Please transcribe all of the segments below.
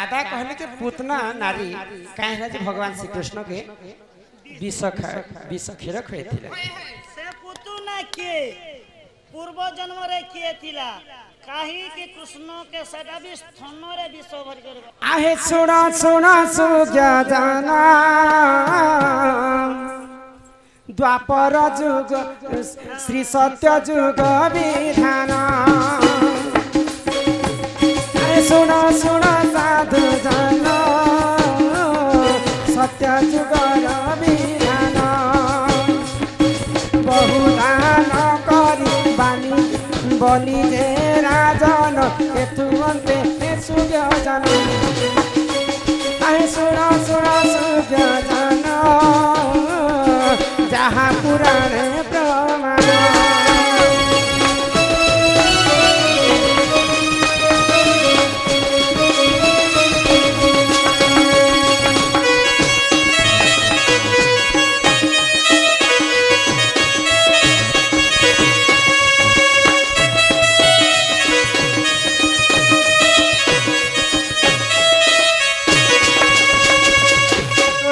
दादा कहले कि पुतना नारी कहे जे भगवान श्री कृष्ण के विष क्षीर खुएथिले से पुतना के पूर्व जन्म रे किए थिला काहे कि कृष्ण के सदा भी स्तन रे विष भर कर आहे सुना सुना सुजा जाना द्वापर जुग श्री सत्य जुग विधान सुना सुना साधु जन सत्य जुगर विधान बहुदान करी बानी बनी जे राजन एथु अन्ते सूर्य जन आहे सुना सुना सूर्य जन जहाँ पुराण प्रमाण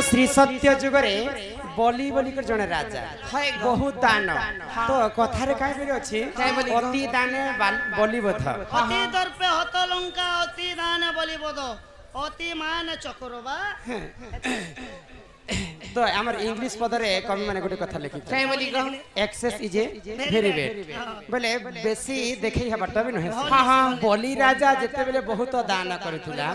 श्री सत्य जुगरे बलि बलि कर जने राजा बहुत दान तो कथारे काहे बेरे अछि अति दाने बलिबोध अति दर्पे हत लंका अति दाने बलिबोध अति मान चक्रबा तो हमर इंग्लिश पदरे कवि माने गोटे कथा लिखि काहे बोली access is a very bad बोले बेसी देखै हबट भी नहे हां हां बलि राजा जेते बेले बहुत दान करथुला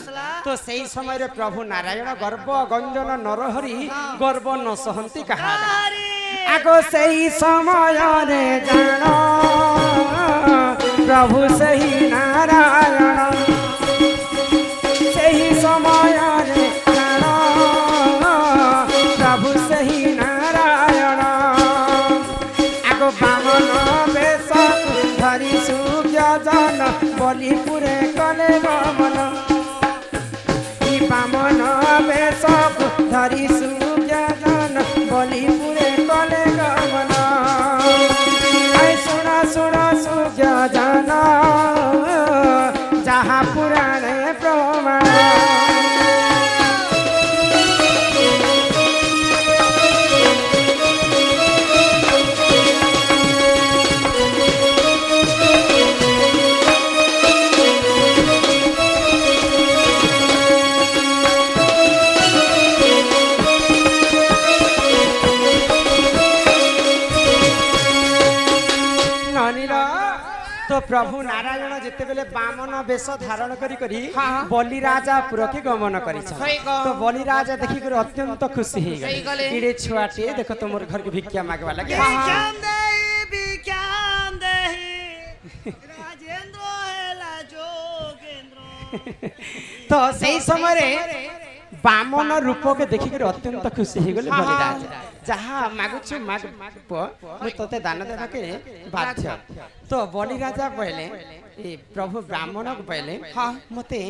तो सही समय रे प्रभु नारायण गर्भ गंजन नरहरि गर्भ न सहंती कहा आगो सही समय रे जान प्रभु सही नारायण सही समय रे जान प्रभु सही नारायण आगो बामन बेश धरी सूर्य जन बलिपुरे कले गमन बामन बेश धरी सूर्य जन बलिपुरे कले गमन सुना सुना सूर्य जन जहाँ पुराणे प्रमाण तो प्रभु नारायण जेते बेले बामन वेश धारण करी करी बलि राजा पुर के गमन करी तो बलि राजा देखि कर अत्यंत खुशी हे गले इडे छुआटे देखो तोमर घर के भिक्षा मागवा लगे भिक्षाम देहि राजेंद्र हेला जोगेंद्र तो सही समय रे बामन रूप के देखि कर अत्यंत खुशी हे गले बलि राजा जहाँ मागुछु माग मु तते दान देबा के बाध्य तो बलि राजा कहले ए प्रभु ब्राह्मण को कहले हां मते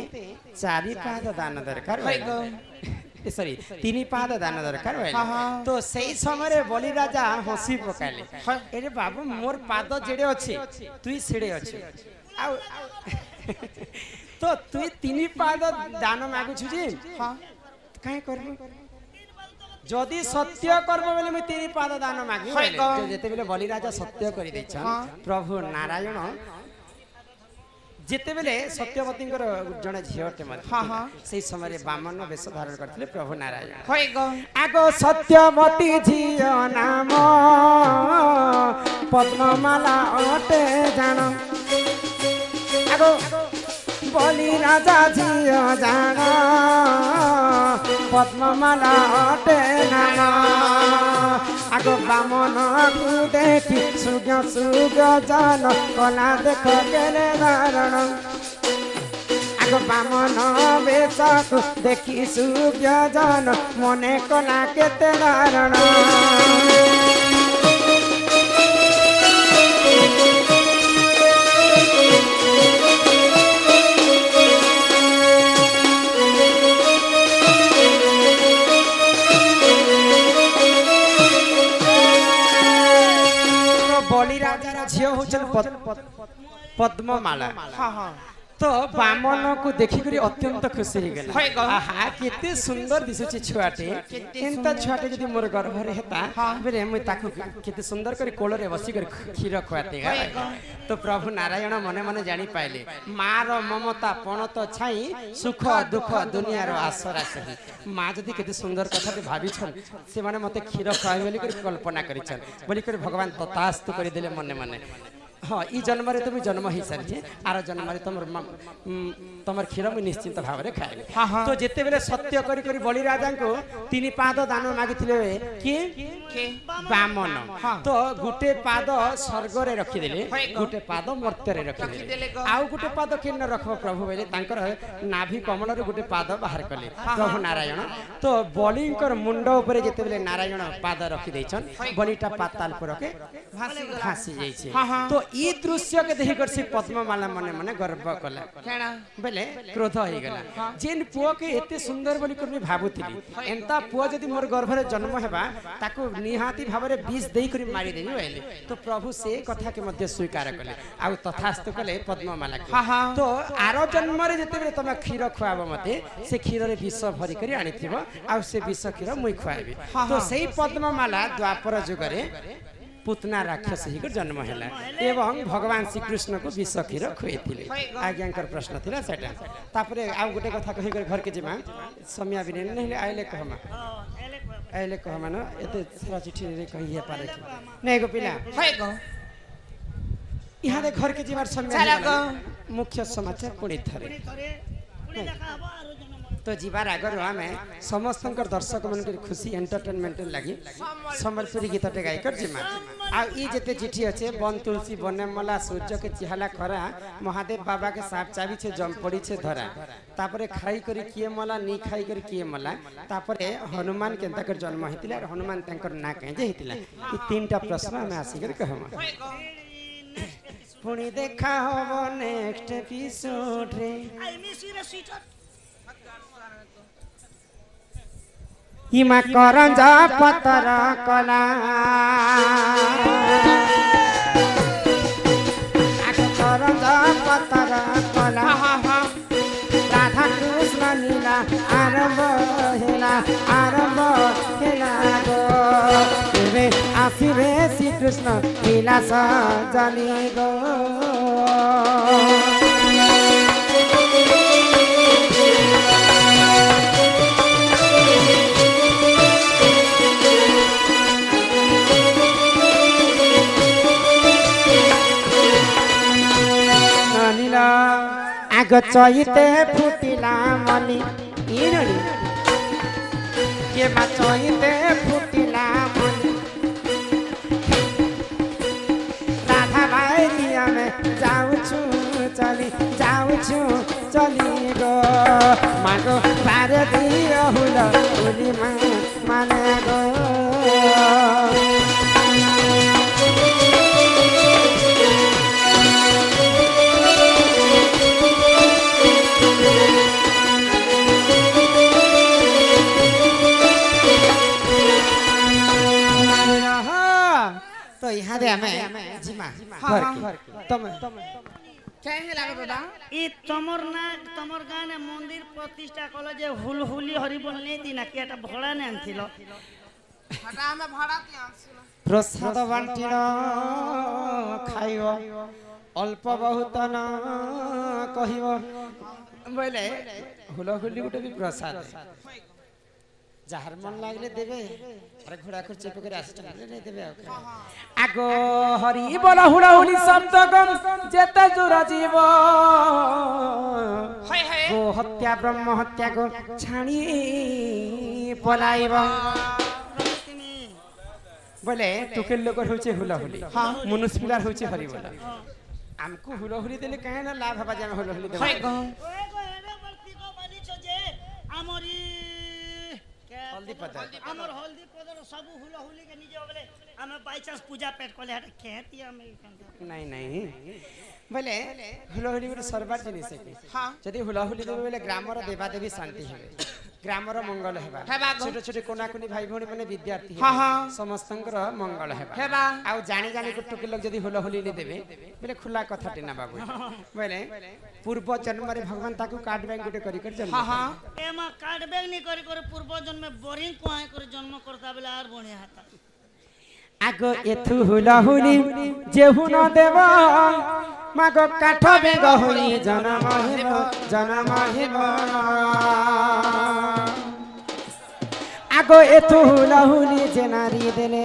चारि पाद दान दरकार ए सॉरी तीन पाद दान दरकार तो सही समय रे बलि राजा हंसी पकाले एरे बाबू मोर पाद जेडे अछि तुई सेडे अछि आ तो तुई तीन पाद दान मागुछु जी हां काहे करबो जदि सत्य कर्म बेले मैं तेरी पाद दान मागी जेते बेले बलि राजा सत्य करि दैछन प्रभु नारायण जेते बेले सत्यवती जने झियोटे मत हां हां सेही समय रे बामन वेश धारण करथिले प्रभु नारायण होय गो आगो सत्यवती झियो नाम पद्ममाला अटे जान आगो बलि राजा झियो जान पद्ममाला अटे नाम आगो बामन को देखी सुग सुग जान कला देख केले धारण आगो बामन वेश को देखी सुग जान मने कला केते धारण बलि राजा झियो होचन पद्ममाला हां हां तो बामन को देखी करी अत्यंत खुशी हो गला आहा केते सुंदर दिसुची छुआटे एंता छुआटे जदी मोर गर्भ रे हेता बेले मुई ताकू केते सुंदर करी कोल रे बसी कर खीर खुआते तो प्रभु नारायण मने मने जानी पाइले मार ममता पणत छाई सुख दुख दुनिया रो आसरा सही माँ जदी केते सुंदर कथा ते भाबी छन से माने मते खीर खुआई बोली कर कल्पना करी छन बोली कर भगवान तथास्तु करी देले मने मने हाँ ई जन्म रे तुम जन्म ही सारी आर जन्म रे तुम क्षीर मुझे निश्चिंत भाव में खाए तो जिते बेले सत्य करी करी बलि राजा को 3 पाद दान मागी किए बामन तो गोटे पाद स्वर्ग रे रखीदे गोटे पाद मर्त्य रे रखीदे आउ गोटे पाद किन रखब प्रभु बोले नाभि कमल रे गोटे पाद बाहर कले प्रभु नारायण तो बलिंकर मुंड ऊपर जिते बेले नारायण पाद रखी देछन बलिटा पाताल पर के भासी जाइछे तो ई दृश्य के देखि कर से पद्ममाला मने मने गर्व कला केना बेले क्रोध हो गला जेन पुओ के एते सुंदर बोली कर भाबुतिली एंता पुओ जदी मोर गर्भ रे जन्म हेबा ताको निहाती भाव रे विष देई करी मारी देबी बोले तो प्रभु से कथा के मध्य स्वीकार कले आ तथास्तु कले पद्ममाला के तो आरो जन्म रे जते बेले तमे खीर खुआबो मते से खीर रे विष भरी करी आनिथिबो आ से विष खीर मुई खुआबी तो सेही पद्ममाला द्वापर जुग रे पुतना राक्षस ही जन्म है एवं भगवान श्री कृष्ण को विष क्षीर खुएथिले आज्ञाकर प्रश्न थिला सेटा तापरे आ गोटे कथा कहि कर घर के जिमा समया बिने नहीं आइले कहमा आइले कहमा न एते सारा चिठी रे कहिए पारे नहीं गो पिला है गो यहाँ दे घर के जीवार समय मुख्य समाचार पुणी थरे तो जीवार आगर आम समस्त दर्शक मन खुशी एंटरटेनमेंट लगी सम्बलपुरी गीतटे गायकर जिमा आते चिठी अच्छे बन तुलसी बने मला सूर्य के चिहाला खरा महादेव बाबा के साप चाबी छे जम पड़ी छे धरा तापरे खाई करी किए मला नी खाई करी किए मला तापरे हनुमान केनता कर जन्म हेतिला और हनुमान तंकर ना कहे जे हेतिला ई तीनटा प्रश्न हमें आसी कर कहमा पुणी देखा होबो नेक्स्ट एपिसोड रे आई मिस यू स्वीटर हिमा करंजा पतर कला करंजा पतर कला राधा कृष्ण नीला आरंभ हेला गो रे आसिरे श्री कृष्ण लीला सजनी गो आग चईते फुटिला मनी इनड़ी के मा चईते फुटिला मनी राधा बारिया में जाऊ छु चली गो मागो पार दियो हुल उली माने गो तो यहाँ दे हमें जिमा घर की तम चाहे लागो दादा ई तमर ना तमर गाँ ने मंदिर प्रतिष्ठा कलो जे हुलहुली हरिबोल नै दिना कि एटा भड़ा ने आनथिलो हटा हमें भड़ा ती आनसिलो प्रसाद बांटिल खाइबो अल्प बहुत न कहिबो बोले हुलहुली गुटे भी प्रसाद जार मन लागले देबे अरे घोड़ा कर चेप कर आसी नहीं देबे आगो हरि बोल हुलहुली शब्द गम जेते दूर जीव गो हत्या ब्रह्म हत्या को छाणी पलाइब बोले टुकेल लोक होचे हुलहुली मनुष्य पिलार होचे हरि बोल हमको हुलहुली देले काहे ना लाभ हबा जे हुलहुली देबे हमरी हल्दी पदर हमर हल्दी पदर सब हुलहुली के निजे बोले हम बाय चांस पूजा पेट कोले हट खेती हम नहीं बोले हुलहुली गुटे सरबार जिनिस है हां जदी हुलहुली देबे बोले ग्रामर देवा देवी शांति हेबे ग्रामर मंगल हेबा हेबा गो। छोट छोट कोना कोनी भाई भौणी माने विद्यार्थी हाँ, हाँ। समस्तंकर मंगल हेबा हेबा। आउ जानी जानी को टुकी लोग जदी हुला हुली ने देबे बोले खुला कथा टिना बाबू बोले पूर्व जन्म रे भगवान ताकू काट बैंक गुटे करी कर जन्म हाँ हाँ एमा कार्ड बैग नहीं करी करे पूर्व जन्म में बोरिंग को आए करे जन्म करता बेला आर बढ़िया हाता आगो एथु हुला हुली जेहु न देव मागो काठ बेग होई जन्म हेब आगो एथु हुला हुली जे नारी देले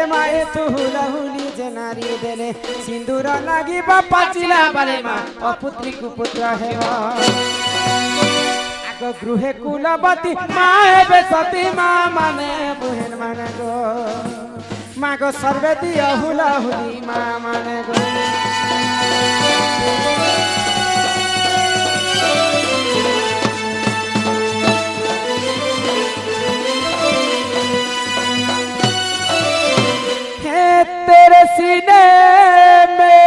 एमा एथु हुला हुली जे नारी देले सिंदूर लागी बापा चिला बाले मा अपुत्री कुपुत्र हेब आगो गृहे कुलवती मा हेबे सती मा माने बुहेन माने गो मागो सर्वे दिया हुला हुली मा माने गो तेरे सीने में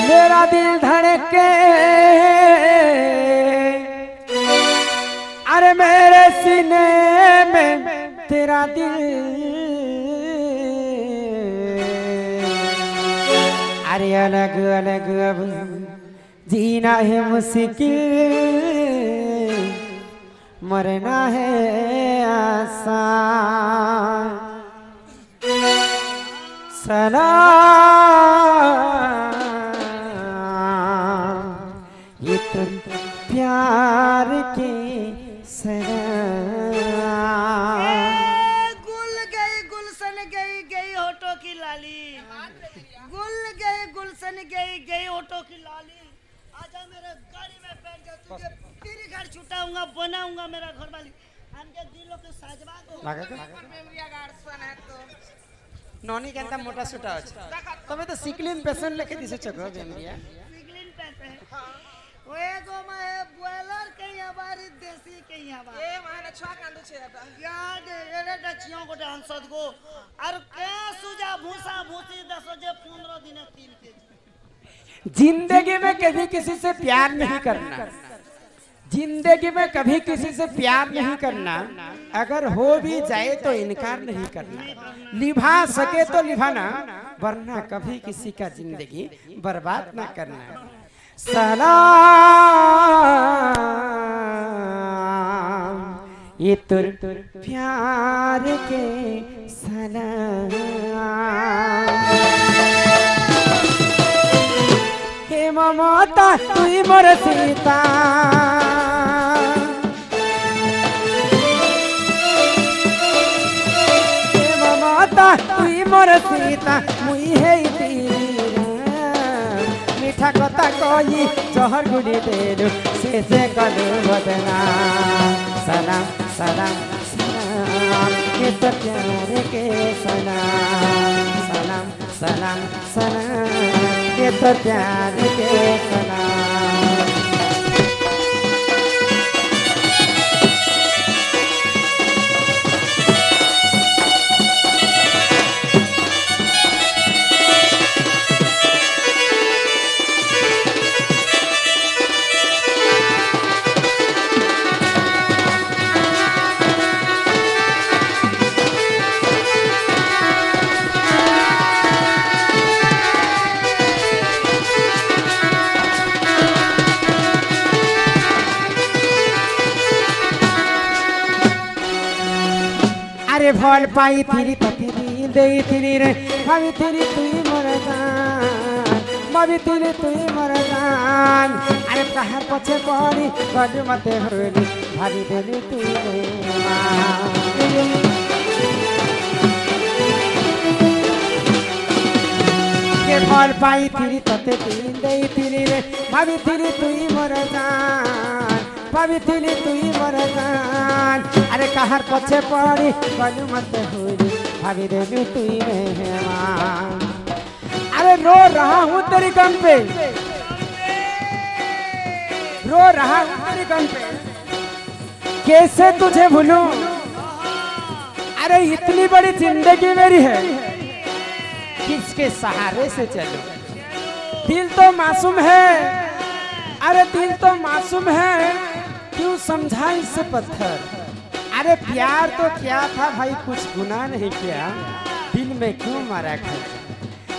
मेरा दिल धड़के अरे मेरे सीने में तेरा दिल अरे अलग अलग अब जीना है मुश्किल मरना है आसान सलाम ये तो प्यार के सलाम गुल गई गुलशन गई गई होठों की लाली गुल गई गुलशन गई गई होठों की लाली आजा मेरे गाड़ी में बैठ जा तुझे तेरी घर छुटाऊंगा बनाऊंगा मेरा घर वाली हमके दिलों के साजवा को मेमोरिया गार्ड सन है तो नॉनी केंता मोटा सुटा अछि तबे तो सिक्लिन पेशेंट लेके दिसे चको बेमरिया सिगलिन पेशेंट ओए गो मैं बॉयलर के हमारी देसी के हमारी ए माने छवा कांदु छे आता याद एरे डचियों को डांसत गो और के सुजा भूसा भूसी 10 जे 15 दिन 3 केजी जिंदगी में कभी किसी से प्यार नहीं करना जिंदगी में कभी किसी से प्यार नहीं करना अगर हो भी जाए तो इनकार नहीं करना निभा सके तो निभाना वरना कभी किसी का जिंदगी बर्बाद ना करना सलाम ये तुर प्यार के सलाम हे ममता तुई मोर सीता हे ममता तुई मोर सीता मुई है तीरा मीठा कथा कही जहर गुली देलु से कलु बदना सलाम सलाम सलाम ये तो प्यार के सलाम सलाम सलाम सलाम ये तो प्यार के सलाम अरे भल पाई थिरी तथिरी देई थिरी रे भाभी थिरी तुई मोर जान भाभी थिरी तुई मोर जान अरे कहार पछे पड़ी गज मते होली भाभी देली तुई रे के भल पाई थिरी तते तीन देई थिरी रे भाभी थिरी तुई मोर जान भाभी थिरी तुई मोर जान अरे कहार पछे पड़ी गलू मत होली भाभी देलू तुई मेहमान अरे रो रहा हूँ तेरी गम पे रो रहा हूँ तेरी गम पे कैसे तुझे भूलूं अरे इतनी बड़ी जिंदगी मेरी है किसके सहारे से चलूं दिल तो मासूम है अरे दिल तो मासूम है क्यों समझा इसे पत्थर। अरे प्यार तो क्या था भाई, कुछ गुनाह नहीं किया, दिल में क्यों मारा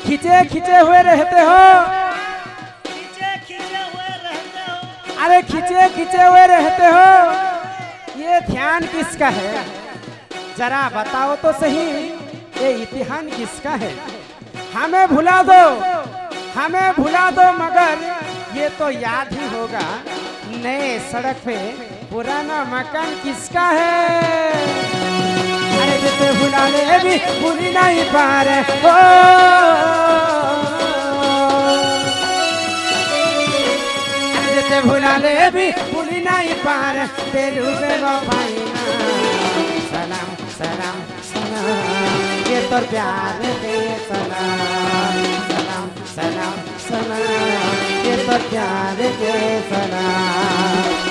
खींचे खींचे हुए रहते हो, अरे खींचे खींचे हुए रहते हो, ये ध्यान किसका है जरा बताओ तो सही, ये इतिहान किसका है? हमें भुला दो, हमें भुला दो, मगर ये तो याद ही होगा नए सड़क पे पुराना मकान किसका है? अरे जिसे भुलाने भी भूली नहीं पा रहे हो, जिसे भुलाने भी भूली नहीं पा रहे, तेरू बेवफाइना सलाम सलाम सलाम, ये तो प्यार के सलाम सलाम सलाम सलाम, ये तो प्यार के सलाम।